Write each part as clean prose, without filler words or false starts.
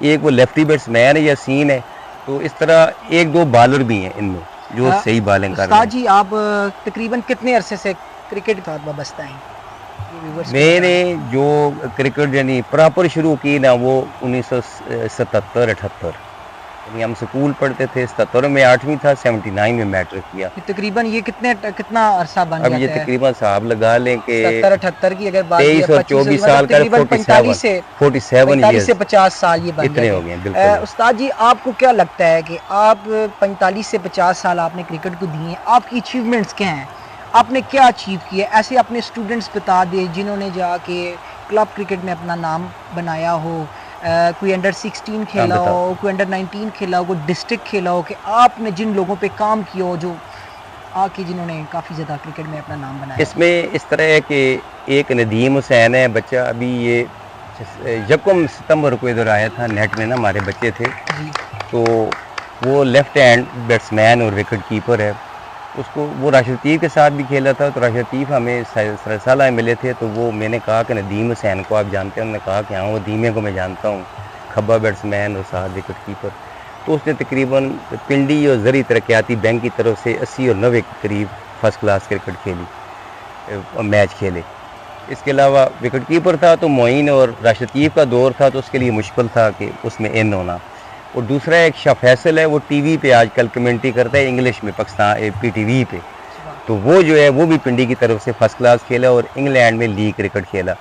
ایک وہ lefty batsman ہے یا سین ہے, تو اس طرح ایک دو بالر بھی ہیں ان میں جو صحیح بالنگ کر رہے استاد ہیں. جی آپ تقریباً کتنے عرصے سے کرکٹ کے ساتھ وابستہ ہیں؟ یہ viewers کو میں نے بتائیں۔ جو کرکٹ یعنی پراپر شروع کی نا وہ 1977-78, یعنی ہم سکول پڑھتے تھے 77 میں 8ویں تھا, 79 میں میٹرک کیا. یہ تقریباً یہ کتنا عرصہ بن اب یہ جاتا ہے؟ تقریباً صاحب لگا لیں کہ 77-78 کی اگر بات کی 23 اور 24 سال کا تقریباً 45 سے 47 سے 50 سال یہ بن اتنے جاتے ہو گئے ہیں, ہیں۔ بالکل. استاد جی آپ کو کیا لگتا ہے کہ آپ 45 سے 50 سال آپ نے کرکٹ کو دیے ہیں، آپ کی اچیومنٹس کیا ہیں؟ آپ نے کیا اچیو کیا ہے؟ ایسے اپنے اسٹوڈنٹس بتا دیں جنہوں نے جا کے کلب کرکٹ میں اپنا نام بنایا ہو، کوئی انڈر 16 کھیلا ہو، کوئی انڈر 19 کھیلا ہو، کوئی ڈسٹرکٹ کھیلا ہو، کہ آپ نے جن لوگوں پہ کام کیا ہو جو آ کے جنہوں نے کافی زیادہ کرکٹ میں اپنا نام بنایا. اس میں اس طرح ہے کہ ایک ندیم حسین ہے بچہ, ابھی یہ 1 ستمبر کو ادھر آیا تھا, نیٹ میں نا ہمارے بچے تھے, جی تو وہ لیفٹ ہینڈ بیٹسمین اور وکٹ کیپر ہے. اس کو وہ راشد لطیف کے ساتھ بھی کھیلا تھا, تو راشد لطیف ہمیں سرسالہ میں ملے تھے, تو وہ میں نے کہا کہ ندیم حسین کو آپ جانتے ہیں؟ انہوں نے کہا کہ ہاں وہ دیمے کو میں جانتا ہوں, کھبا بیٹسمین اور ساتھ وکٹ کیپر. تو اس نے تقریباً پنڈی اور زرعی ترقیاتی بینک کی طرف سے 80 اور 90 کے قریب فرسٹ کلاس کرکٹ کھیلی, میچ کھیلے. اس کے علاوہ وکٹ کیپر تھا تو معین اور راشد لطیف کا دور تھا, تو اس کے لیے مشکل تھا کہ اس میں ان ہونا. اور دوسرا ایک شاہ فیصل ہے, وہ ٹی وی پہ آج کل کمنٹری کرتا ہے انگلش میں, پاکستان پی ٹی وی پہ, تو وہ جو ہے وہ بھی پنڈی کی طرف سے فرسٹ کلاس کھیلا اور انگلینڈ میں لیگ کرکٹ کھیلا.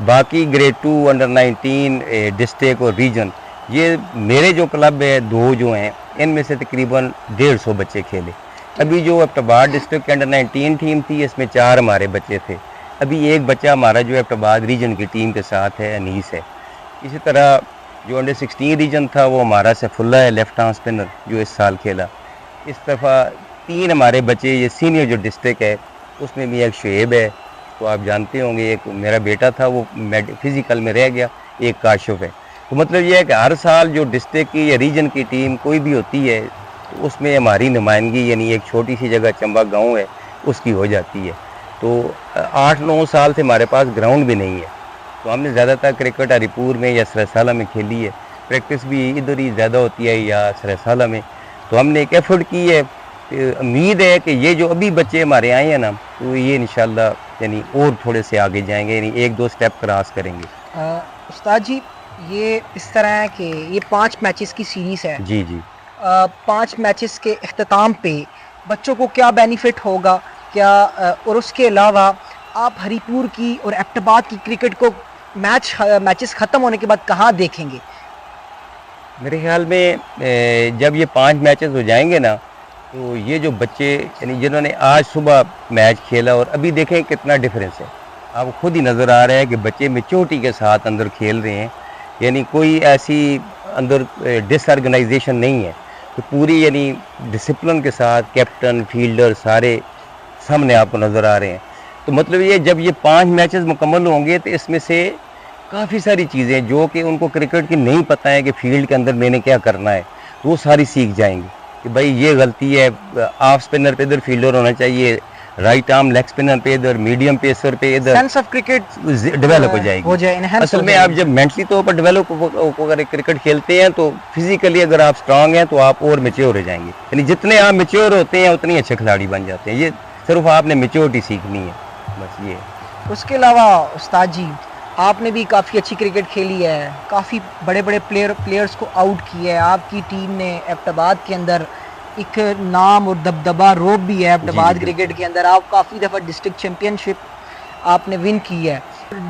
باقی گریڈ 2 انڈر 19 ڈسٹرکٹ اور ریجن, یہ میرے جو کلب ہے 2 جو ہیں ان میں سے تقریباً 150 بچے کھیلے. ابھی جو ابٹباد ڈسٹرکٹ کے انڈر 19 ٹیم تھی, اس میں 4 ہمارے بچے تھے. ابھی ایک بچہ ہمارا جو ابٹباد ریجن کی ٹیم کے ساتھ ہے, انیس ہے. اسی طرح جو انڈر 16 ریجن تھا وہ ہمارا سیف اللہ ہے, لیفٹ آرم اسپنر, جو اس سال کھیلا. اس دفعہ 3 ہمارے بچے, یہ سینئر جو ڈسٹرکٹ ہے اس میں بھی ایک شعیب ہے, تو آپ جانتے ہوں گے, ایک میرا بیٹا تھا وہ فزیکل میں رہ گیا, ایک کاشف ہے. تو مطلب یہ ہے کہ ہر سال جو ڈسٹرکٹ کی یا ریجن کی ٹیم کوئی بھی ہوتی ہے تو اس میں ہماری نمائندگی, یعنی ایک چھوٹی سی جگہ چمبا گاؤں ہے اس کی ہو جاتی ہے. تو 8-9 سال سے ہمارے پاس گراؤنڈ بھی نہیں ہے, تو ہم نے زیادہ تر کرکٹ ہری پور میں یا سرسالہ میں کھیلی ہے. پریکٹس بھی ادھر ہی زیادہ ہوتی ہے یا سرسالہ میں. تو ہم نے ایک ایفرٹ کی ہے, امید ہے کہ یہ جو ابھی بچے ہمارے آئے ہیں نا, تو یہ انشاءاللہ یعنی اور تھوڑے سے آگے جائیں گے, یعنی 1-2 سٹیپ کراس کریں گے. استاد جی یہ اس طرح ہے کہ یہ 5 میچز کی سیریز ہے. جی جی 5 میچز کے اختتام پہ بچوں کو کیا بینیفٹ ہوگا کیا؟ اور اس کے علاوہ آپ ہری پور کی اور ایبٹباد کی کرکٹ کو میچز ختم ہونے کے بعد کہاں دیکھیں گے؟ میرے خیال میں جب یہ 5 میچز ہو جائیں گے نا, تو یہ جو بچے یعنی جنہوں نے آج صبح میچ کھیلا اور ابھی دیکھیں کتنا ڈیفرنس ہے, آپ کو خود ہی نظر آ رہا ہے کہ بچے میچورٹی کے ساتھ اندر کھیل رہے ہیں, یعنی کوئی ایسی اندر ڈس آرگنائزیشن نہیں ہے, تو پوری یعنی ڈسپلن کے ساتھ کیپٹن فیلڈر سارے سامنے آپ کو نظر آ رہے ہیں. تو مطلب یہ جب یہ 5 میچز مکمل ہوں گے تو اس میں سے کافی ساری چیزیں جو کہ ان کو کرکٹ کی نہیں پتہ ہے کہ فیلڈ کے اندر میں نے کیا کرنا ہے, وہ ساری سیکھ جائیں گے کہ بھائی یہ غلطی ہے, آف سپنر پہ ادھر فیلڈر ہونا چاہیے, رائٹ آرم لیگ سپنر پہ ادھر, میڈیم پیسر پہ ادھر, سینس آف کرکٹ ڈیولپ ہو جائے گی. enhance اصل ہو میں جائے آپ گی. جب مینٹلی طور پر ڈیولپ اگر کرکٹ کھیلتے ہیں تو فزیکلی اگر آپ اسٹرانگ ہیں تو آپ اور میچور ہو جائیں گے, یعنی جتنے آپ میچور ہوتے ہیں اتنے اچھے کھلاڑی بن جاتے ہیں. یہ صرف آپ نے میچورٹی سیکھنی ہے, بس یہ. اس کے علاوہ استاد جی آپ نے بھی کافی اچھی کرکٹ کھیلی ہے, کافی بڑے بڑے پلیئرز کو آؤٹ کیا ہے. آپ کی ٹیم نے ایبٹباد کے اندر ایک نام اور دبدبہ روب بھی ہے ایبٹباد کرکٹ کے اندر. آپ کافی دفعہ ڈسٹرکٹ چیمپئن شپ آپ نے ون کی ہے.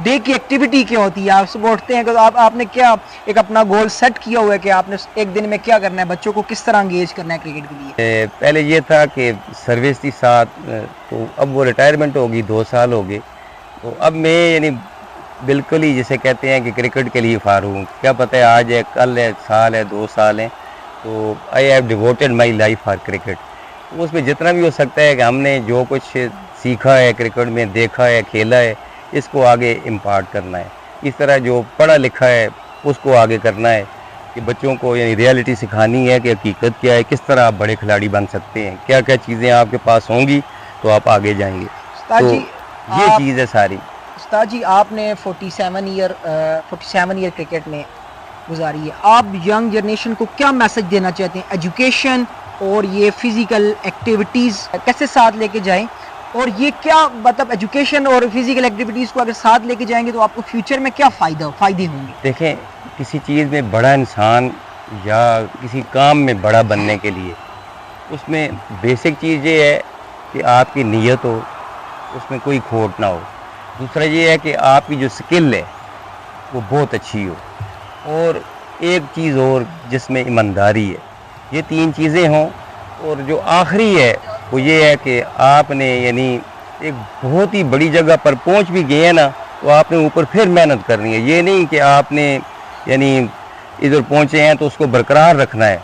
ڈے کی ایکٹیویٹی کیا ہوتی ہے؟ آپ صبح اٹھتے ہیں کہ آپ نے کیا ایک اپنا گول سیٹ کیا ہوا ہے کہ آپ نے ایک دن میں کیا کرنا ہے, بچوں کو کس طرح انگیج کرنا ہے کرکٹ کے لیے؟ پہلے یہ تھا کہ سروس تھی 7, تو اب وہ ریٹائرمنٹ ہوگی, 2 سال ہو گئے, تو اب میں یعنی بالکل ہی جسے کہتے ہیں کہ کرکٹ کے لیے فارغ ہوں. کیا پتہ ہے آج ہے, کل ہے, سال ہے, 2 سال ہیں, تو I have devoted my life for cricket. اس میں جتنا بھی ہو سکتا ہے کہ ہم نے جو کچھ سیکھا ہے کرکٹ میں, دیکھا ہے, کھیلا ہے, اس کو آگے امپارٹ کرنا ہے. اس طرح جو پڑھا لکھا ہے اس کو آگے کرنا ہے کہ بچوں کو یعنی ریالٹی سکھانی ہے کہ حقیقت کیا ہے, کس طرح آپ بڑے کھلاڑی بن سکتے ہیں, کیا کیا چیزیں آپ کے پاس ہوں گی تو آپ آگے جائیں گے. تو یہ چیز ہے ساری. استاد جی آپ نے 47 ایئر کرکٹ میں گزاری ہے. آپ ینگ جنریشن کو کیا میسج دینا چاہتے ہیں؟ ایجوکیشن اور یہ فزیکل ایکٹیویٹیز کیسے ساتھ لے کے جائیں، اور یہ کیا مطلب ایجوکیشن اور فزیکل ایکٹیویٹیز کو اگر ساتھ لے کے جائیں گے تو آپ کو فیوچر میں کیا فائدے ہوں گے؟ دیکھیں، کسی چیز میں بڑا انسان یا کسی کام میں بڑا بننے کے لیے اس میں بیسک چیز یہ ہے کہ آپ کی نیت ہو، اس میں کوئی کھوٹ نہ ہو. دوسرا یہ ہے کہ آپ کی جو سکل ہے وہ بہت اچھی ہو، اور ایک چیز اور جس میں ایمانداری ہے. یہ تین چیزیں ہوں. اور جو آخری ہے وہ یہ ہے کہ آپ نے یعنی ایک بہت ہی بڑی جگہ پر پہنچ بھی گئے ہیں نا، تو آپ نے اوپر پھر محنت کرنی ہے. یہ نہیں کہ آپ نے یعنی ادھر پہنچے ہیں تو اس کو برقرار رکھنا ہے.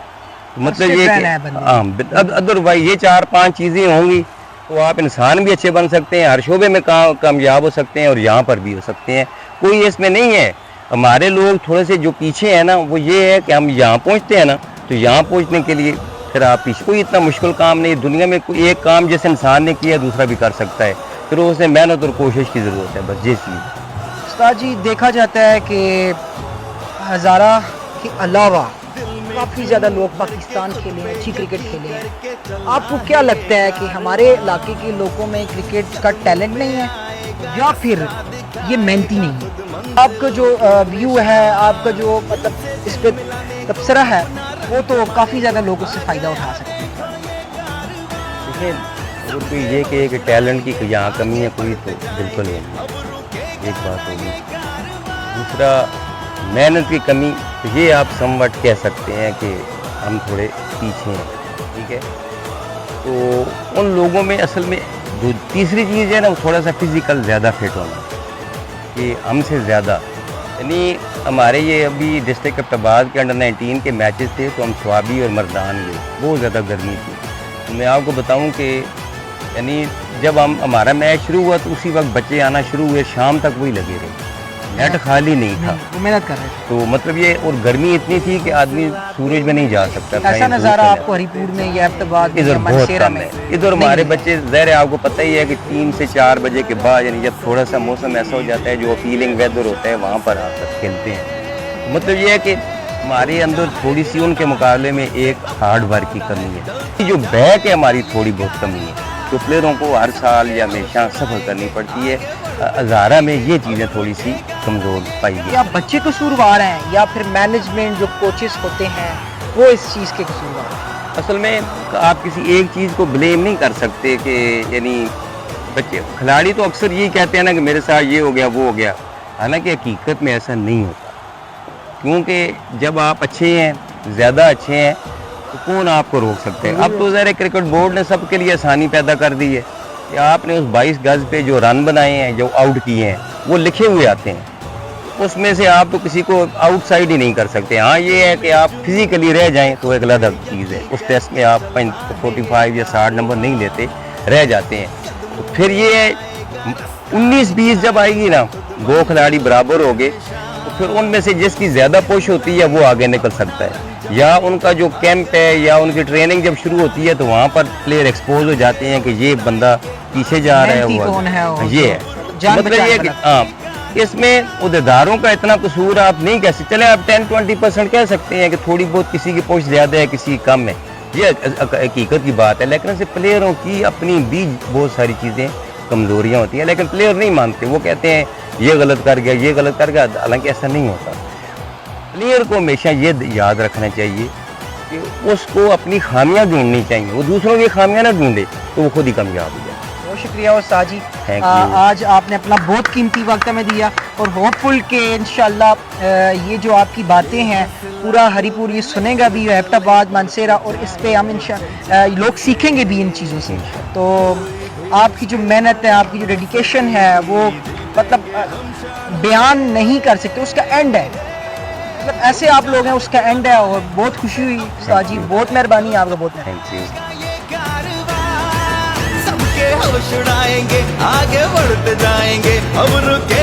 مطلب یہ کہ ادروائز یہ 4-5 چیزیں ہوں گی تو آپ انسان بھی اچھے بن سکتے ہیں، ہر شعبے میں کامیاب ہو سکتے ہیں، اور یہاں پر بھی ہو سکتے ہیں. کوئی اس میں نہیں ہے. ہمارے لوگ تھوڑے سے جو پیچھے ہیں نا، وہ یہ ہے کہ ہم یہاں پہنچتے ہیں نا، تو یہاں پہنچنے کے لیے پھر آپ پیچھے. کوئی اتنا مشکل کام نہیں دنیا میں. کوئی ایک کام جس انسان نے کیا دوسرا بھی کر سکتا ہے، پھر اس میں محنت اور کوشش کی ضرورت ہے، بس یہ چیز. استاد جی، دیکھا جاتا ہے کہ ہزارہ کے علاوہ کافی زیادہ لوگ پاکستان کھیلے ہیں، اچھی کرکٹ کھیلے ہیں. آپ کو کیا لگتا ہے کہ ہمارے علاقے کے لوگوں میں کرکٹ کا ٹیلنٹ نہیں ہے، یا پھر یہ محنتی نہیں ہے؟ آپ کا جو ویو ہے، آپ کا جو مطلب اس پہ تبصرہ ہے، وہ تو کافی زیادہ لوگ اس سے فائدہ اٹھا سکتے ہیں. دیکھیں، اگر کوئی یہ کہے کہ ٹیلنٹ کی یہاں کمی ہے کوئی، تو بالکل نہیں. ایک بات ہوگی. دوسرا، محنت کی کمی، تو یہ آپ سموٹ کہہ سکتے ہیں کہ ہم تھوڑے پیچھے ہیں. ٹھیک ہے. تو ان لوگوں میں اصل میں جو تیسری چیز ہے نا، وہ تھوڑا سا فزیکل زیادہ فٹ ہونا، کہ ہم سے زیادہ. یعنی ہمارے یہ ابھی ڈسٹرکٹ ایبٹ آباد کے انڈر 19 کے میچز تھے، تو ہم سوابی اور مردان گئے. بہت زیادہ گرمی تھی. میں آپ کو بتاؤں کہ یعنی جب ہمارا میچ شروع ہوا تو اسی وقت بچے آنا شروع ہوئے، شام تک وہی لگے رہے. نیٹ خالی نہیں تھا، وہ محنت کر رہے تھے. تو مطلب یہ، اور گرمی اتنی تھی کہ آدمی سورج میں نہیں جا سکتا تھا. ایسا نظارہ آپ کو ہری پور میں یا ایبٹ آباد میں ادھر یا بہت منسیرہ کم میں ہے. ادھر ہمارے بچے ظاہر ہے، آپ کو پتہ ہی ہے کہ 3 سے 4 بجے کے بعد، یعنی جب تھوڑا سا موسم ایسا ہو جاتا ہے جو فیلنگ ویدر ہوتا ہے، وہاں پر آ کر کھیلتے ہیں. مطلب یہ ہے کہ ہمارے اندر تھوڑی سی ان کے مقابلے میں ایک ہارڈ ورک کی کمی ہے. جو بیک ہے ہماری تھوڑی بہت کمی ہے، جو پلیئروں کو ہر سال یا ہمیشہ سفر کرنی پڑتی ہے. ہزارہ میں یہ چیزیں تھوڑی سی کمزور پائی گئی. یا بچے قصوروار ہیں، یا پھر مینجمنٹ جو کوچز ہوتے ہیں وہ اس چیز کے قصوروار ہیں؟ اصل میں آپ کسی ایک چیز کو بلیم نہیں کر سکتے کہ یعنی بچے. کھلاڑی تو اکثر یہی کہتے ہیں نا کہ میرے ساتھ یہ ہو گیا وہ ہو گیا. حالانکہ حقیقت میں ایسا نہیں ہوتا، کیونکہ جب آپ اچھے ہیں، زیادہ اچھے ہیں، تو کون آپ کو روک سکتے ہیں؟ اب تو ظاہر کرکٹ بورڈ نے سب کے لیے آسانی پیدا کر دی ہے کہ آپ نے اس 22 گز پہ جو رن بنائے ہیں، جو آؤٹ کیے ہیں، وہ لکھے ہوئے آتے ہیں. اس میں سے آپ تو کسی کو آؤٹ سائڈ ہی نہیں کر سکتے. ہاں یہ ہے کہ آپ فزیکلی رہ جائیں تو ایک علیحدہ چیز ہے. اس ٹیسٹ میں آپ 45 یا 60 نمبر نہیں لیتے، رہ جاتے ہیں. تو پھر یہ 19-20 جب آئے گی نا، 2 کھلاڑی برابر ہو گئے، تو پھر ان میں سے جس کی زیادہ پوش ہوتی ہے وہ آگے نکل سکتا ہے. یا ان کا جو کیمپ ہے یا ان کی ٹریننگ جب شروع ہوتی ہے تو وہاں پر پلیئر ایکسپوز ہو جاتے ہیں کہ یہ بندہ پیچھے جا رہا ہے. یہ ہے مطلب یہ کہ ہاں، اس میں عہدیداروں کا اتنا قصور آپ نہیں کہہ سکتے. چلیں آپ 10-20% کہہ سکتے ہیں کہ تھوڑی بہت کسی کی پوش زیادہ ہے، کسی کی کم ہے، یہ حقیقت کی بات ہے. لیکن اسے پلیئروں کی اپنی بھی بہت ساری چیزیں کمزوریاں ہوتی ہیں، لیکن پلیئر نہیں مانتے. وہ کہتے ہیں یہ غلط کر گیا، یہ غلط کر گیا. حالانکہ ایسا نہیں ہوتا. پلیئر کو ہمیشہ یہ یاد رکھنا چاہیے کہ اس کو اپنی خامیاں ڈھونڈنی چاہیے. وہ دوسروں کی خامیاں نہ ڈھونڈے تو وہ خود ہی کامیاب ہو جائے. بہت شکریہ استاد جی، آج آپ نے اپنا بہت قیمتی وقت ہمیں دیا، اور ہوپ فل کہ انشاءاللہ یہ جو آپ کی باتیں ہیں پورا ہری پور یہ سنے گا بھی، ایبٹ آباد، مانسیرہ، اور اس پہ ہم لوگ سیکھیں گے بھی ان چیزوں سے. تو آپ کی جو محنت ہے، آپ کی جو ڈیڈیکیشن ہے، وہ مطلب بیان نہیں کر سکتے. اس کا اینڈ ہے، مطلب ایسے آپ لوگ ہیں، اس کا اینڈ ہے. اور بہت خوشی ہوئی استاد جی، بہت مہربانی آپ کا. بہت تھینک یو. سب کے ہوش اڑائیں گے، آگے بڑھتے جائیں گے، ہم رکے